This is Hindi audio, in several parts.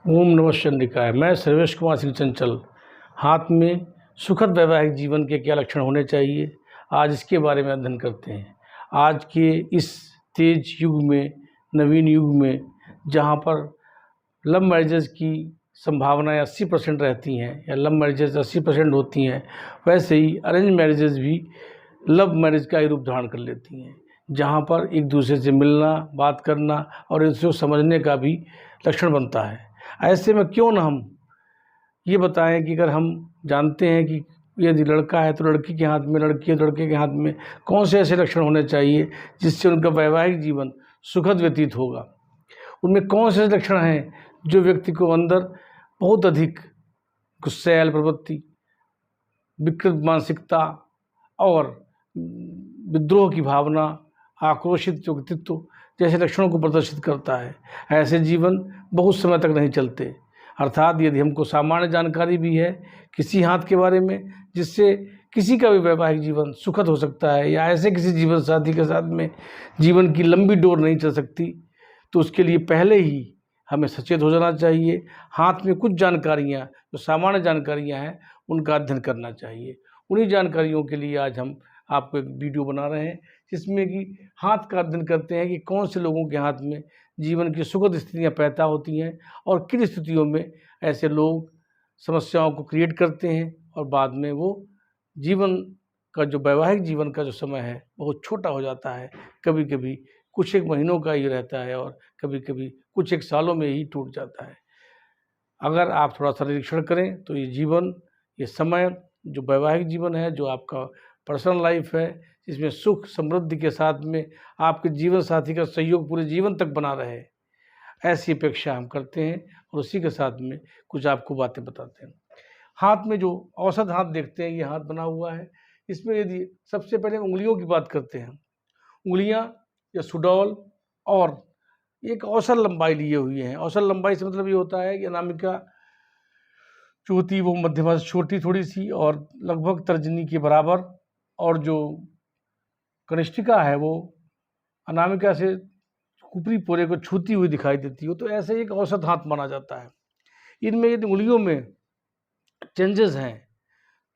ओम नमः चंडिकाय। मैं सर्वेश कुमार सिंह चंचल। हाथ में सुखद वैवाहिक जीवन के क्या लक्षण होने चाहिए, आज इसके बारे में अध्ययन करते हैं। आज के इस तेज युग में, नवीन युग में, जहाँ पर लव मैरिजेज की संभावनाएं 80% रहती हैं या लव मैरिजेज 80% होती हैं, वैसे ही अरेंज मैरिजेज भी लव मैरिज का ही रूप धारण कर लेती हैं, जहाँ पर एक दूसरे से मिलना, बात करना और एक दूसरे को समझने का भी लक्षण बनता है। ऐसे में क्यों ना हम ये बताएं कि अगर हम जानते हैं कि यदि लड़का है तो लड़की के हाथ में, लड़की है तो लड़के के हाथ में कौन से ऐसे लक्षण होने चाहिए जिससे उनका वैवाहिक जीवन सुखद व्यतीत होगा। उनमें कौन से लक्षण हैं जो व्यक्ति को अंदर बहुत अधिक गुस्सैल प्रवृत्ति, विकृत मानसिकता और विद्रोह की भावना, आक्रोशित व्यक्तित्व जैसे लक्षणों को प्रदर्शित करता है। ऐसे जीवन बहुत समय तक नहीं चलते। अर्थात यदि हमको सामान्य जानकारी भी है किसी हाथ के बारे में जिससे किसी का भी वैवाहिक जीवन सुखद हो सकता है, या ऐसे किसी जीवन साथी के साथ में जीवन की लंबी डोर नहीं चल सकती, तो उसके लिए पहले ही हमें सचेत हो जाना चाहिए। हाथ में कुछ जानकारियाँ, जो सामान्य जानकारियाँ हैं, उनका अध्ययन करना चाहिए। उन्हीं जानकारियों के लिए आज हम आपको एक वीडियो बना रहे हैं, जिसमें कि हाथ का अध्ययन करते हैं कि कौन से लोगों के हाथ में जीवन की सुखद स्थितियाँ पैदा होती हैं और किन स्थितियों में ऐसे लोग समस्याओं को क्रिएट करते हैं और बाद में वो जीवन का जो वैवाहिक जीवन का जो समय है बहुत छोटा हो जाता है। कभी कभी कुछ एक महीनों का ही रहता है और कभी कभी कुछ एक सालों में ही टूट जाता है। अगर आप थोड़ा सा निरीक्षण करें तो ये जीवन, ये समय, जो वैवाहिक जीवन है, जो आपका पर्सनल लाइफ है, जिसमें सुख समृद्धि के साथ में आपके जीवन साथी का सहयोग पूरे जीवन तक बना रहे, ऐसी अपेक्षा हम करते हैं और उसी के साथ में कुछ आपको बातें बताते हैं। हाथ में जो औसत हाथ देखते हैं, ये हाथ बना हुआ है। इसमें यदि सबसे पहले उंगलियों की बात करते हैं, उंगलियां या सुडौल और एक औसत लंबाई लिए हुए हैं। औसत लंबाई से मतलब ये होता है कि अनामिका जो होती है वो मध्यमा से छोटी थोड़ी सी और लगभग तर्जनी के बराबर, और जो कनिष्ठिका है वो अनामिका से ऊपरी पोरे को छूती हुई दिखाई देती हो। तो ऐसे एक औसत हाथ माना जाता है। इनमें यदि उंगलियों में चेंजेस हैं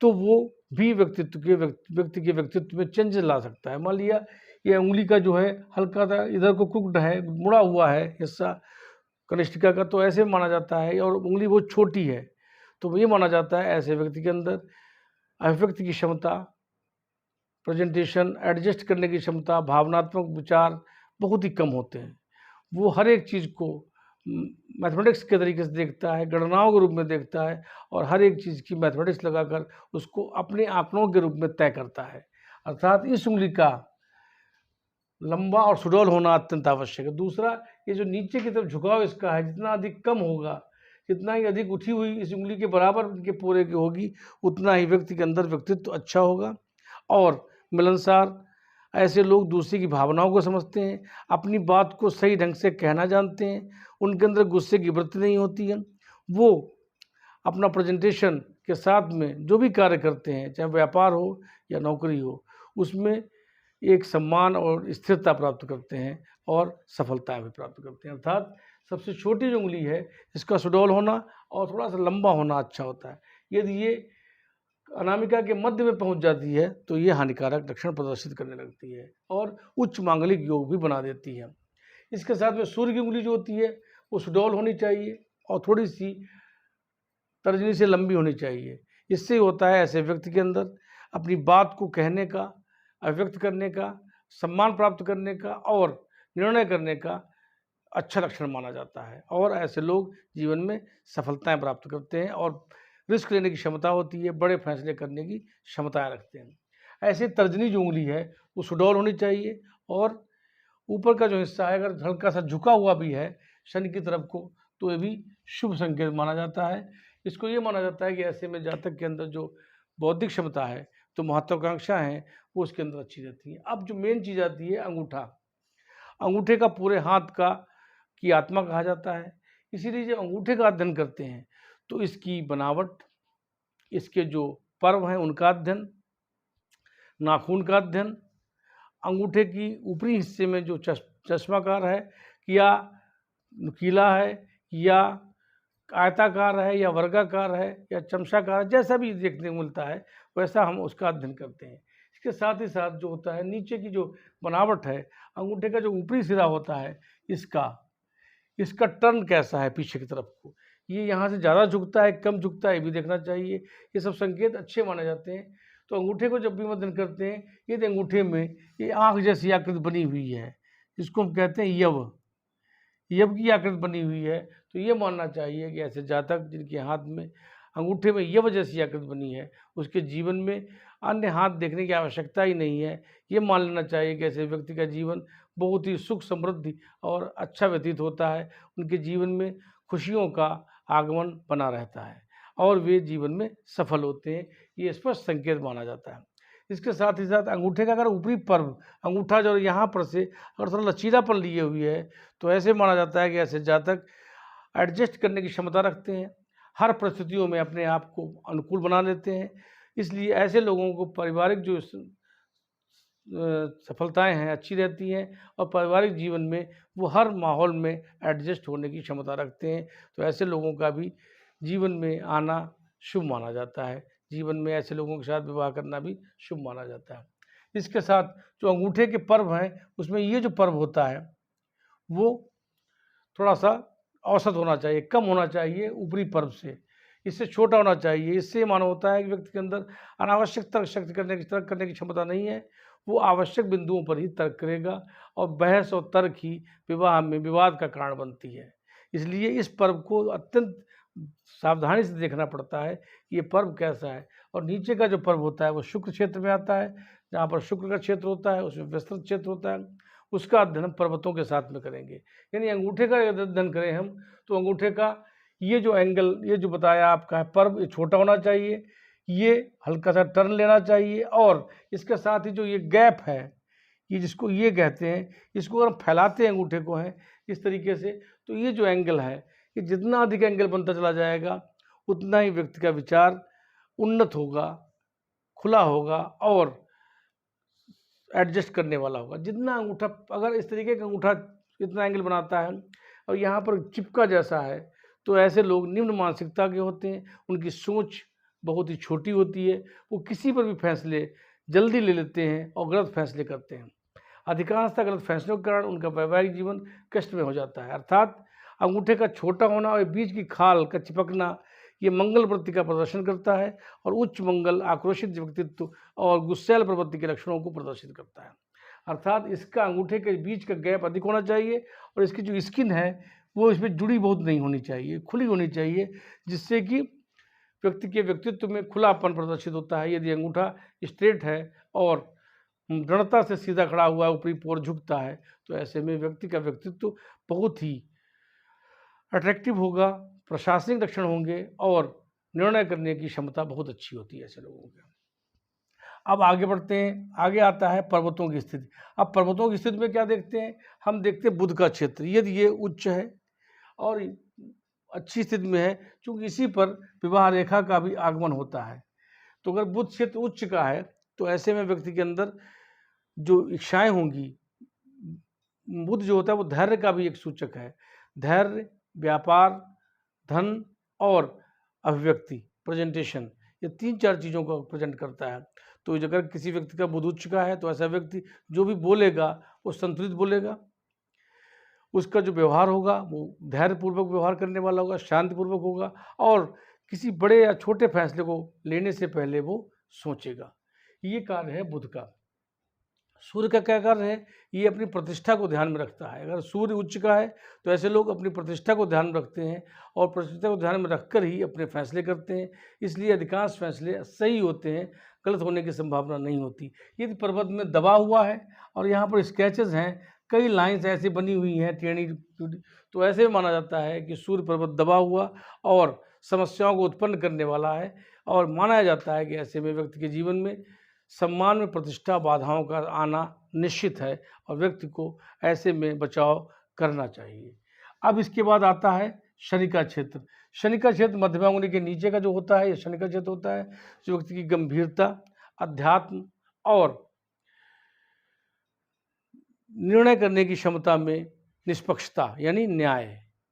तो वो भी व्यक्ति के व्यक्तित्व में चेंजेस ला सकता है। मान लिया ये उंगली का जो है हल्का सा इधर को क्रुक्ड है, मुड़ा हुआ है हिस्सा कनिष्ठिका का, तो ऐसे माना जाता है। और उंगली बहुत छोटी है तो ये माना जाता है ऐसे व्यक्ति के अंदर अभिव्यक्ति की क्षमता, प्रेजेंटेशन, एडजस्ट करने की क्षमता, भावनात्मक विचार बहुत ही कम होते हैं। वो हर एक चीज़ को मैथमेटिक्स के तरीके से देखता है, गणनाओं के रूप में देखता है और हर एक चीज़ की मैथमेटिक्स लगाकर उसको अपने आंकड़ों के रूप में तय करता है। अर्थात इस उंगली का लंबा और सुडौल होना अत्यंत आवश्यक है। दूसरा, ये जो नीचे की तरफ झुकाव इसका है, जितना अधिक कम होगा, जितना ही अधिक उठी हुई इस उंगली के बराबर के पूरे की होगी, उतना ही व्यक्ति के अंदर व्यक्तित्व अच्छा होगा और मिलनसार। ऐसे लोग दूसरे की भावनाओं को समझते हैं, अपनी बात को सही ढंग से कहना जानते हैं, उनके अंदर गुस्से की वृत्ति नहीं होती है। वो अपना प्रेजेंटेशन के साथ में जो भी कार्य करते हैं, चाहे व्यापार हो या नौकरी हो, उसमें एक सम्मान और स्थिरता प्राप्त करते हैं और सफलता भी प्राप्त करते हैं। अर्थात सबसे छोटी जो उंगली है इसका सुडौल होना और थोड़ा सा लंबा होना अच्छा होता है। यदि ये अनामिका के मध्य में पहुंच जाती है तो ये हानिकारक लक्षण प्रदर्शित करने लगती है और उच्च मांगलिक योग भी बना देती है। इसके साथ में सूर्य की उंगली जो होती है वो सुडौल होनी चाहिए और थोड़ी सी तर्जनी से लंबी होनी चाहिए। इससे होता है ऐसे व्यक्ति के अंदर अपनी बात को कहने का, अभिव्यक्त करने का, सम्मान प्राप्त करने का और निर्णय करने का अच्छा लक्षण माना जाता है। और ऐसे लोग जीवन में सफलताएं प्राप्त करते हैं और रिस्क लेने की क्षमता होती है, बड़े फैसले करने की क्षमताएं रखते हैं। ऐसे तर्जनी जो उंगली है वो सुडौल होनी चाहिए और ऊपर का जो हिस्सा है अगर हल्का सा झुका हुआ भी है शनि की तरफ को, तो ये भी शुभ संकेत माना जाता है। इसको ये माना जाता है कि ऐसे में जातक के अंदर जो बौद्धिक क्षमता है, तो महत्वाकांक्षा है, वो उसके अंदर अच्छी रहती है। अब जो मेन चीज़ आती है अंगूठा। अंगूठे का पूरे हाथ का की आत्मा कहा जाता है। इसीलिए जब अंगूठे का अध्ययन करते हैं तो इसकी बनावट, इसके जो पर्व हैं उनका अध्ययन, नाखून का अध्ययन, अंगूठे की ऊपरी हिस्से में जो चश्माकार है या नुकीला है या आयताकार है या वर्गाकार है या चमचाकार है, जैसा भी देखने को मिलता है वैसा हम उसका अध्ययन करते हैं। इसके साथ ही साथ जो होता है नीचे की जो बनावट है, अंगूठे का जो ऊपरी सिरा होता है इसका टर्न कैसा है पीछे की तरफ को, ये यहाँ से ज़्यादा झुकता है कम झुकता है, ये भी देखना चाहिए। ये सब संकेत अच्छे माने जाते हैं। तो अंगूठे को जब भी अध्ययन करते हैं, यदि अंगूठे में ये आँख जैसी आकृति बनी हुई है, जिसको हम कहते हैं यव की आकृति बनी हुई है, तो ये मानना चाहिए कि ऐसे जातक जिनके हाथ में अंगूठे में यव जैसी आकृति बनी है, उसके जीवन में अन्य हाथ देखने की आवश्यकता ही नहीं है। ये मान लेना चाहिए कि ऐसे व्यक्ति का जीवन बहुत ही सुख समृद्धि और अच्छा व्यतीत होता है। उनके जीवन में खुशियों का आगमन बना रहता है और वे जीवन में सफल होते हैं, ये स्पष्ट संकेत माना जाता है। इसके साथ ही साथ अंगूठे का अगर ऊपरी पर्व, अंगूठा जो यहाँ पर से अगर थोड़ा लचीलापन लिए हुए है, तो ऐसे माना जाता है कि ऐसे जातक एडजस्ट करने की क्षमता रखते हैं, हर परिस्थितियों में अपने आप को अनुकूल बना लेते हैं। इसलिए ऐसे लोगों को पारिवारिक जो सफलताएं हैं अच्छी रहती हैं और पारिवारिक जीवन में वो हर माहौल में एडजस्ट होने की क्षमता रखते हैं। तो ऐसे लोगों का भी जीवन में आना शुभ माना जाता है। जीवन में ऐसे लोगों के साथ विवाह करना भी शुभ माना जाता है। इसके साथ जो अंगूठे के पर्व हैं, उसमें ये जो पर्व होता है वो थोड़ा सा औसत होना चाहिए, कम होना चाहिए ऊपरी पर्व से, इससे छोटा होना चाहिए। इससे मानो होता है कि व्यक्ति के अंदर अनावश्यक तर्क शक्ति तर्क करने की क्षमता नहीं है, वो आवश्यक बिंदुओं पर ही तर्क करेगा और बहस और तर्क ही विवाह में विवाद का कारण बनती है। इसलिए इस पर्व को अत्यंत सावधानी से देखना पड़ता है कि ये पर्व कैसा है। और नीचे का जो पर्व होता है वो शुक्र क्षेत्र में आता है, जहाँ पर शुक्र का क्षेत्र होता है उसमें विस्तृत क्षेत्र होता है, उसका अध्ययन पर्वतों के साथ में करेंगे। यानी अंगूठे का अध्ययन करें हम, तो अंगूठे का ये जो एंगल, ये जो बताया आपका है पर्व, ये छोटा होना चाहिए, ये हल्का सा टर्न लेना चाहिए और इसके साथ ही जो ये गैप है, ये जिसको ये कहते हैं, इसको अगर हम फैलाते हैं अंगूठे को है इस तरीके से, तो ये जो एंगल है, ये जितना अधिक एंगल बनता चला जाएगा उतना ही व्यक्ति का विचार उन्नत होगा, खुला होगा और एडजस्ट करने वाला होगा। जितना अंगूठा, अगर इस तरीके का अंगूठा इतना एंगल बनाता है और यहाँ पर चिपका जैसा है, तो ऐसे लोग निम्न मानसिकता के होते हैं, उनकी सोच बहुत ही छोटी होती है, वो किसी पर भी फैसले जल्दी ले लेते हैं और गलत फैसले करते हैं। अधिकांशतः गलत फैसलों के कारण उनका वैवाहिक जीवन कष्ट में हो जाता है। अर्थात अंगूठे का छोटा होना और बीच की खाल का चिपकना, ये मंगल वृत्ति का प्रदर्शन करता है और उच्च मंगल, आक्रोशित व्यक्तित्व और गुस्सैल प्रवृत्ति के लक्षणों को प्रदर्शित करता है। अर्थात इसका अंगूठे के बीच का गैप अधिक होना चाहिए और इसकी जो स्किन है वो इसमें जुड़ी बहुत नहीं होनी चाहिए, खुली होनी चाहिए, जिससे कि व्यक्ति के व्यक्तित्व में खुलापन प्रदर्शित होता है। यदि अंगूठा स्ट्रेट है और दृढ़ता से सीधा खड़ा हुआ है, ऊपरी पोर झुकता है, तो ऐसे में व्यक्ति का व्यक्तित्व बहुत ही अट्रैक्टिव होगा, प्रशासनिक लक्षण होंगे और निर्णय करने की क्षमता बहुत अच्छी होती है ऐसे लोगों की। अब आगे बढ़ते हैं, आगे आता है पर्वतों की स्थिति। अब पर्वतों की स्थिति में क्या देखते हैं, हम देखते हैं बुध का क्षेत्र, यदि ये उच्च है और अच्छी स्थिति में है, क्योंकि इसी पर विवाह रेखा का भी आगमन होता है। तो अगर बुध क्षेत्र उच्च का है, तो ऐसे में व्यक्ति के अंदर जो इच्छाएं होंगी, बुध जो होता है वो धैर्य का भी एक सूचक है। धैर्य, व्यापार, धन और अभिव्यक्ति, प्रेजेंटेशन, ये 3-4 चीज़ों को प्रेजेंट करता है। तो अगर किसी व्यक्ति का बुध उच्च का है, तो ऐसा व्यक्ति जो भी बोलेगा वो संतुलित बोलेगा, उसका जो व्यवहार होगा वो धैर्यपूर्वक व्यवहार करने वाला होगा, शांतिपूर्वक होगा और किसी बड़े या छोटे फैसले को लेने से पहले वो सोचेगा। ये कार्य है बुध का। सूर्य का क्या कार्य है, ये अपनी प्रतिष्ठा को ध्यान में रखता है। अगर सूर्य उच्च का है, तो ऐसे लोग अपनी प्रतिष्ठा को ध्यान में रखते हैं और प्रतिष्ठा को ध्यान में रखकर ही अपने फैसले करते हैं। इसलिए अधिकांश फैसले सही होते हैं, गलत होने की संभावना नहीं होती। यदि पर्वत में दबा हुआ है और यहाँ पर स्केचेस हैं, कई लाइन्स ऐसी बनी हुई हैं टेढ़ी, तो ऐसे माना जाता है कि सूर्य पर्वत दबा हुआ और समस्याओं को उत्पन्न करने वाला है और माना जाता है कि ऐसे में व्यक्ति के जीवन में सम्मान में प्रतिष्ठा बाधाओं का आना निश्चित है और व्यक्ति को ऐसे में बचाव करना चाहिए। अब इसके बाद आता है शनि का क्षेत्र। शनि का क्षेत्र मध्यमा अंगुली के नीचे का जो होता है, ये शनि का क्षेत्र होता है, जो व्यक्ति की गंभीरता, अध्यात्म और निर्णय करने की क्षमता में निष्पक्षता यानी न्याय,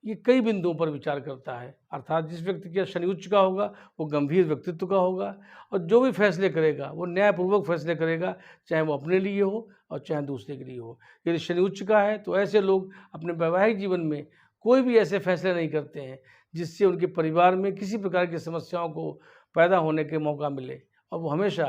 ये कई बिंदुओं पर विचार करता है। अर्थात जिस व्यक्ति का शनि उच्च का होगा वो गंभीर व्यक्तित्व का होगा और जो भी फैसले करेगा वो न्यायपूर्वक फैसले करेगा, चाहे वो अपने लिए हो और चाहे दूसरे के लिए हो। यदि शनि उच्च का है तो ऐसे लोग अपने वैवाहिक जीवन में कोई भी ऐसे फैसले नहीं करते हैं जिससे उनके परिवार में किसी प्रकार की समस्याओं को पैदा होने के मौका मिले, और वो हमेशा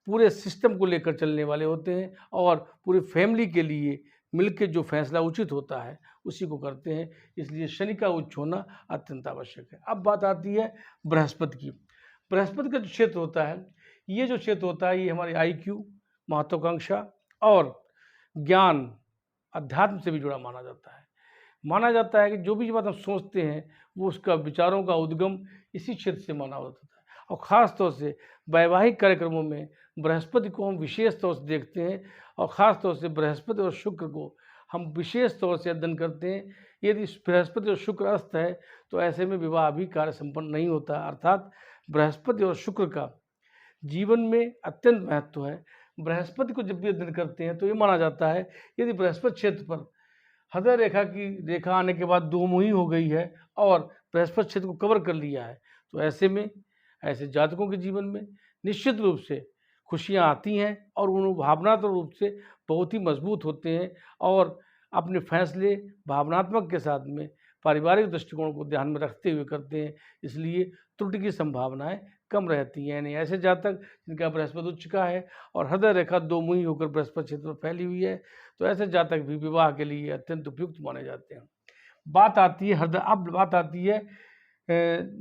पूरे सिस्टम को लेकर चलने वाले होते हैं और पूरी फैमिली के लिए मिलकर जो फैसला उचित होता है उसी को करते हैं। इसलिए शनि का उच्च होना अत्यंत आवश्यक है। अब बात आती है बृहस्पति की। बृहस्पति का जो क्षेत्र होता है, ये जो क्षेत्र होता है, ये हमारे IQ, महत्वाकांक्षा और ज्ञान, अध्यात्म से भी जुड़ा माना जाता है। माना जाता है कि जो भी बात हम सोचते हैं वो उसका विचारों का उद्गम इसी क्षेत्र से माना होता है, और ख़ास तौर से वैवाहिक कार्यक्रमों में बृहस्पति को हम विशेष तौर से देखते हैं, और ख़ास तौर से बृहस्पति और शुक्र को हम विशेष तौर से अध्ययन करते हैं। यदि बृहस्पति और शुक्र अस्त है तो ऐसे में विवाह भी कार्य संपन्न नहीं होता। अर्थात बृहस्पति और शुक्र का जीवन में अत्यंत महत्व है। बृहस्पति को जब भी अध्ययन करते हैं तो ये माना जाता है यदि बृहस्पति क्षेत्र पर हृदय रेखा की रेखा आने के बाद दोमुही हो गई है और बृहस्पति क्षेत्र को कवर कर लिया है, तो ऐसे में ऐसे जातकों के जीवन में निश्चित रूप से खुशियां आती हैं और उन भावनात्मक रूप से बहुत ही मजबूत होते हैं और अपने फैसले भावनात्मक के साथ में पारिवारिक दृष्टिकोण को ध्यान में रखते हुए करते हैं। इसलिए त्रुटि की संभावनाएं कम रहती हैं। यानी ऐसे जातक जिनका बृहस्पति उच्च का है और हृदय रेखा दोमुही होकर बृहस्पति क्षेत्र में फैली हुई है, तो ऐसे जातक भी विवाह के लिए अत्यंत उपयुक्त माने जाते हैं। बात आती है अब बात आती है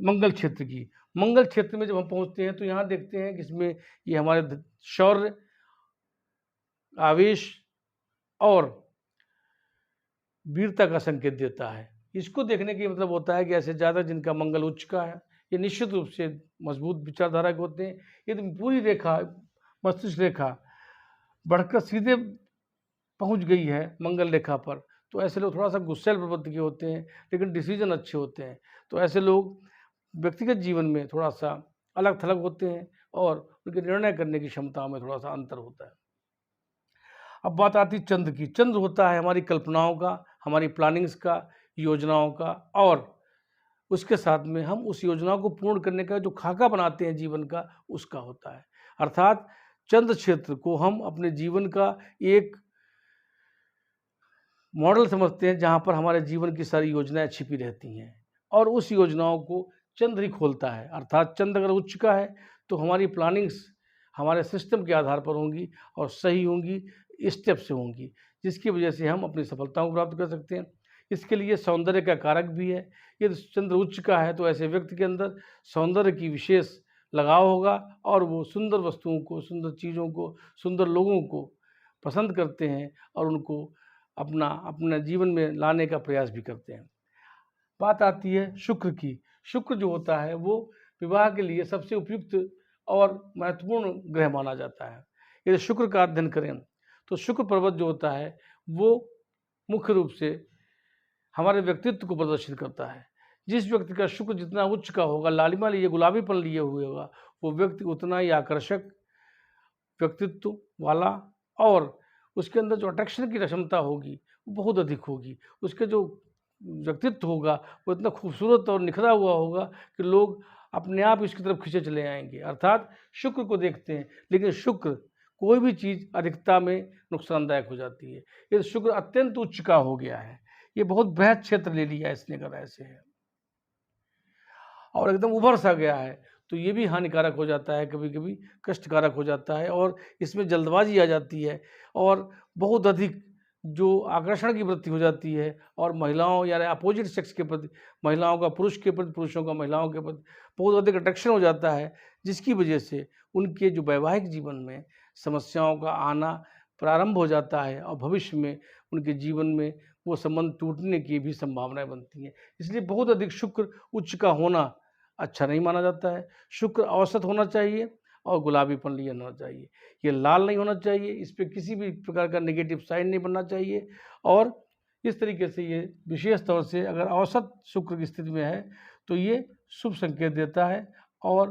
मंगल क्षेत्र की। मंगल क्षेत्र में जब हम पहुंचते हैं तो यहाँ देखते हैं कि इसमें ये हमारे शौर्य, आवेश और वीरता का संकेत देता है। इसको देखने की मतलब होता है कि ऐसे जातक जिनका मंगल उच्च का है ये निश्चित रूप से मजबूत विचारधारा के होते हैं। यदि पूरी रेखा, मस्तिष्क रेखा बढ़कर सीधे पहुंच गई है मंगल रेखा पर, तो ऐसे लोग थोड़ा सा गुस्सैल प्रवृत्ति के होते हैं, लेकिन डिसीजन अच्छे होते हैं। तो ऐसे लोग व्यक्तिगत जीवन में थोड़ा सा अलग थलग होते हैं और उनके निर्णय करने की क्षमता में थोड़ा सा अंतर होता है। अब बात आती है चंद्र की। चंद्र होता है हमारी कल्पनाओं का, हमारी प्लानिंग्स का, योजनाओं का, और उसके साथ में हम उस योजनाओं को पूर्ण करने का जो खाका बनाते हैं जीवन का, उसका होता है। अर्थात चंद्र क्षेत्र को हम अपने जीवन का एक मॉडल समझते हैं जहाँ पर हमारे जीवन की सारी योजनाएं छिपी रहती हैं और उस योजनाओं को चंद्र ही खोलता है। अर्थात चंद्र अगर उच्च का है तो हमारी प्लानिंग्स हमारे सिस्टम के आधार पर होंगी और सही होंगी, स्टेप से होंगी, जिसकी वजह से हम अपनी सफलताओं को प्राप्त कर सकते हैं। इसके लिए सौंदर्य का कारक भी है। यदि चंद्र उच्च का है तो ऐसे व्यक्ति के अंदर सौंदर्य की विशेष लगाव होगा और वो सुंदर वस्तुओं को, सुंदर चीज़ों को, सुंदर लोगों को पसंद करते हैं और उनको अपना जीवन में लाने का प्रयास भी करते हैं। बात आती है शुक्र की। शुक्र जो होता है वो विवाह के लिए सबसे उपयुक्त और महत्वपूर्ण ग्रह माना जाता है। यदि शुक्र का अध्ययन करें तो शुक्र पर्वत जो होता है वो मुख्य रूप से हमारे व्यक्तित्व को प्रदर्शित करता है। जिस व्यक्ति का शुक्र जितना उच्च का होगा, लालिमा लिए, गुलाबीपन लिए हुए होगा, वो व्यक्ति उतना ही आकर्षक व्यक्तित्व वाला और उसके अंदर जो अट्रैक्शन की क्षमता होगी वो बहुत अधिक होगी। उसके जो व्यक्तित्व होगा वो इतना खूबसूरत और निखरा हुआ होगा कि लोग अपने आप इसकी तरफ खींचे चले आएंगे। अर्थात शुक्र को देखते हैं, लेकिन शुक्र कोई भी चीज़ अधिकता में नुकसानदायक हो जाती है। ये शुक्र अत्यंत उच्च का हो गया है, ये बहुत बृहद क्षेत्र ले लिया है इसने, अगर ऐसे है और एकदम उभर सा गया है तो ये भी हानिकारक हो जाता है, कभी कभी कष्टकारक हो जाता है और इसमें जल्दबाजी आ जाती है और बहुत अधिक जो आकर्षण की वृत्ति हो जाती है और महिलाओं या अपोजिट सेक्स के प्रति, महिलाओं का पुरुष के प्रति, पुरुषों का महिलाओं के प्रति बहुत अधिक अट्रैक्शन हो जाता है, जिसकी वजह से उनके जो वैवाहिक जीवन में समस्याओं का आना प्रारंभ हो जाता है और भविष्य में उनके जीवन में वो संबंध टूटने की भी संभावनाएं बनती हैं। इसलिए बहुत अधिक शुक्र उच्च का होना अच्छा नहीं माना जाता है। शुक्र औसत होना चाहिए और गुलाबीपन लिए होना चाहिए। ये लाल नहीं होना चाहिए, इस पे किसी भी प्रकार का नेगेटिव साइन नहीं बनना चाहिए और इस तरीके से ये विशेष तौर से अगर औसत शुक्र की स्थिति में है तो ये शुभ संकेत देता है और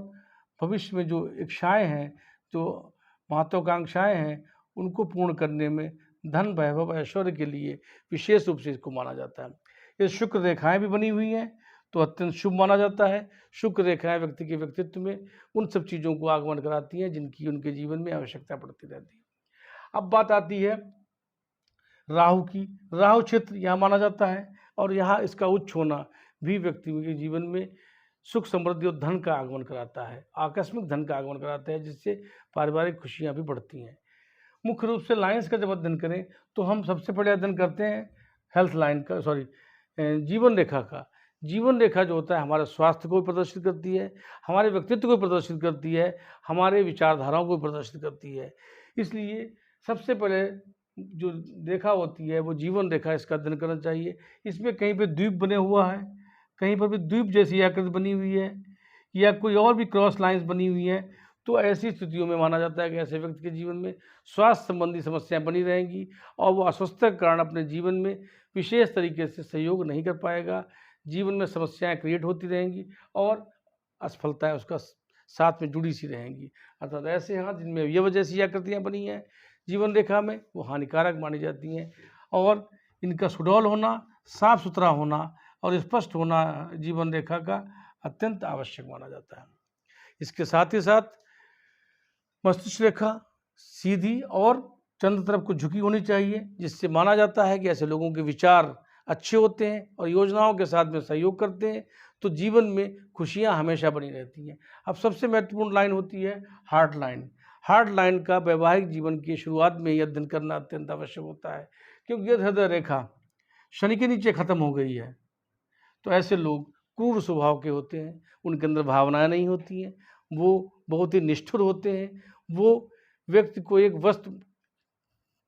भविष्य में जो इच्छाएँ हैं, जो महत्वाकांक्षाएँ हैं, उनको पूर्ण करने में धन, वैभव, ऐश्वर्य के लिए विशेष रूप से इसको माना जाता है। ये शुक्र रेखाएं भी बनी हुई हैं तो अत्यंत शुभ माना जाता है। शुक्र रेखाएं व्यक्ति के व्यक्तित्व में उन सब चीज़ों को आगमन कराती हैं जिनकी उनके जीवन में आवश्यकता पड़ती रहती है। अब बात आती है राहु की। राहु क्षेत्र यहाँ माना जाता है और यहाँ इसका उच्च होना भी व्यक्ति के जीवन में सुख समृद्धि और धन का आगमन कराता है, आकस्मिक धन का आगमन कराता है, जिससे पारिवारिक खुशियाँ भी बढ़ती हैं। मुख्य रूप से लाइन्स का जब अध्ययन करें तो हम सबसे पहले अध्ययन करते हैं हेल्थ लाइन का, जीवन रेखा का। जीवन रेखा जो होता है हमारे स्वास्थ्य को भी प्रदर्शित करती है, हमारे व्यक्तित्व को प्रदर्शित करती है, हमारे विचारधाराओं को प्रदर्शित करती है। इसलिए सबसे पहले जो रेखा होती है वो जीवन रेखा, इसका अध्ययन करना चाहिए। इसमें कहीं पे द्वीप बने हुआ है, कहीं पर भी द्वीप जैसी आकृति बनी हुई है या कोई और भी क्रॉस लाइंस बनी हुई हैं, तो ऐसी स्थितियों में माना जाता है कि ऐसे व्यक्ति के जीवन में स्वास्थ्य संबंधी समस्याएं बनी रहेंगी और वो अस्वस्थता के कारण अपने जीवन में विशेष तरीके से सहयोग नहीं कर पाएगा। जीवन में समस्याएं क्रिएट होती रहेंगी और असफलताएं उसका साथ में जुड़ी सी रहेंगी। अर्थात ऐसे हाथ जिनमें ये वजह से आकृतियाँ बनी हैं जीवन रेखा में, वो हानिकारक मानी जाती हैं और इनका सुडौल होना, साफ सुथरा होना और स्पष्ट होना जीवन रेखा का अत्यंत आवश्यक माना जाता है। इसके साथ ही साथ मस्तिष्क रेखा सीधी और चंद्र तरफ को झुकी होनी चाहिए, जिससे माना जाता है कि ऐसे लोगों के विचार अच्छे होते हैं और योजनाओं के साथ में सहयोग करते हैं, तो जीवन में खुशियां हमेशा बनी रहती हैं। अब सबसे महत्वपूर्ण लाइन होती है हार्ट लाइन। हार्ट लाइन का वैवाहिक जीवन की शुरुआत में ही अध्ययन करना अत्यंत आवश्यक होता है, क्योंकि यह हृदय रेखा शनि के नीचे खत्म हो गई है, तो ऐसे लोग क्रूर स्वभाव के होते हैं, उनके अंदर भावनाएं नहीं होती हैं, वो बहुत ही निष्ठुर होते हैं, वो व्यक्ति को एक वस्तु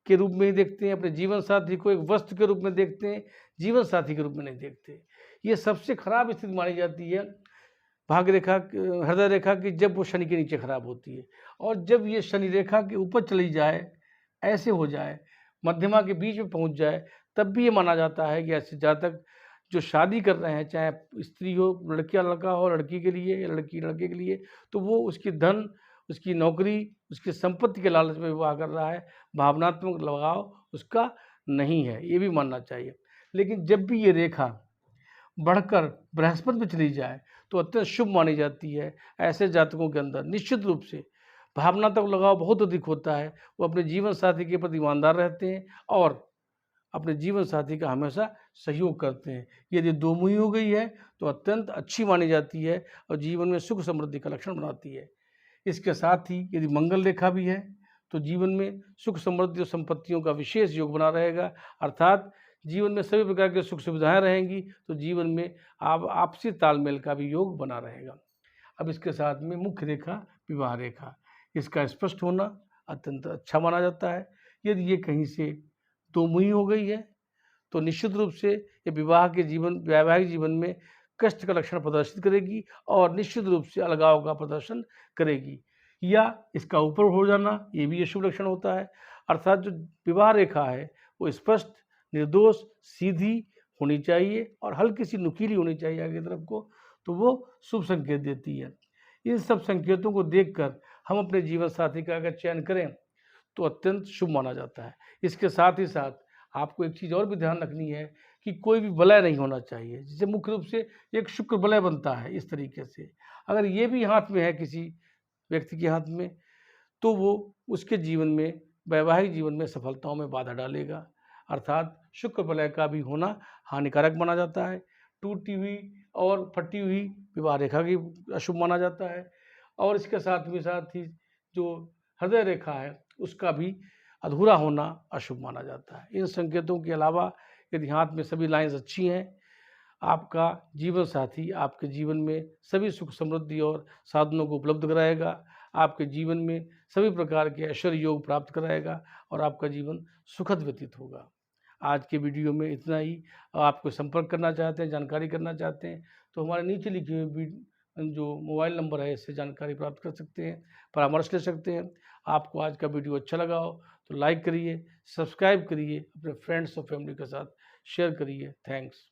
के रूप में ही देखते हैं, अपने जीवन साथी को एक वस्तु के रूप में देखते हैं, जीवन साथी के रूप में नहीं देखते। ये सबसे खराब स्थिति मानी जाती है भाग्य रेखा, हृदय रेखा की, जब वो शनि के नीचे खराब होती है। और जब ये शनि रेखा के ऊपर चली जाए, ऐसे हो जाए, मध्यमा के बीच में पहुंच जाए, तब भी ये माना जाता है कि ऐसे जातक जो शादी कर रहे हैं, चाहे स्त्री हो, लड़का लड़का हो, लड़की के लिए या लड़की लड़के के लिए, तो वो उसकी धन, उसकी नौकरी, उसकी संपत्ति के लालच में विवाह कर रहा है, भावनात्मक लगाव उसका नहीं है, ये भी मानना चाहिए। लेकिन जब भी ये रेखा बढ़कर बृहस्पति में चली जाए तो अत्यंत शुभ मानी जाती है। ऐसे जातकों के अंदर निश्चित रूप से भावनात्मक लगाव बहुत अधिक होता है, वो अपने जीवन साथी के प्रति ईमानदार रहते हैं और अपने जीवन साथी का हमेशा सहयोग करते हैं। यदि दो मुही हो गई है तो अत्यंत अच्छी मानी जाती है और जीवन में सुख समृद्धि का लक्षण बनाती है। इसके साथ ही यदि मंगल रेखा भी है तो जीवन में सुख समृद्धि और संपत्तियों का विशेष योग बना रहेगा, अर्थात जीवन में सभी प्रकार की सुख सुविधाएं रहेंगी, तो जीवन में आपसी तालमेल का भी योग बना रहेगा। अब इसके साथ में मुख्य रेखा विवाह रेखा, इसका स्पष्ट होना अत्यंत अच्छा माना जाता है। यदि ये कहीं से दो मुही हो गई है तो निश्चित रूप से ये विवाह के जीवन, वैवाहिक जीवन में कष्ट का लक्षण प्रदर्शित करेगी और निश्चित रूप से अलगाव का प्रदर्शन करेगी, या इसका ऊपर हो जाना ये भी शुभ लक्षण होता है। अर्थात जो विवाह रेखा है वो स्पष्ट, निर्दोष, सीधी होनी चाहिए और हल्की सी नुकीली होनी चाहिए आगे तरफ को, तो वो शुभ संकेत देती है। इन सब संकेतों को देखकर हम अपने जीवन साथी का अगर चयन करें तो अत्यंत शुभ माना जाता है। इसके साथ ही साथ आपको एक चीज़ और भी ध्यान रखनी है कि कोई भी वलय नहीं होना चाहिए, जिससे मुख्य रूप से एक शुक्र वलय बनता है। इस तरीके से अगर ये भी हाथ में है किसी व्यक्ति के हाथ में, तो वो उसके जीवन में, वैवाहिक जीवन में सफलताओं में बाधा डालेगा। अर्थात शुक्र वलय का भी होना हानिकारक माना जाता है। टूटी हुई और फटी हुई विवाह रेखा की अशुभ माना जाता है और इसके साथ ही जो हृदय रेखा है उसका भी अधूरा होना अशुभ माना जाता है। इन संकेतों के अलावा यदि हाथ में सभी लाइंस अच्छी हैं, आपका जीवन साथी आपके जीवन में सभी सुख समृद्धि और साधनों को उपलब्ध कराएगा, आपके जीवन में सभी प्रकार के ऐश्वर्य योग प्राप्त कराएगा और आपका जीवन सुखद व्यतीत होगा। आज के वीडियो में इतना ही। आपको संपर्क करना चाहते हैं, जानकारी करना चाहते हैं, तो हमारे नीचे लिखे हुए जो मोबाइल नंबर है इससे जानकारी प्राप्त कर सकते हैं, परामर्श ले सकते हैं। आपको आज का वीडियो अच्छा लगा हो तो लाइक करिए, सब्सक्राइब करिए, अपने फ्रेंड्स और फैमिली के साथ शेयर करिए। थैंक्स।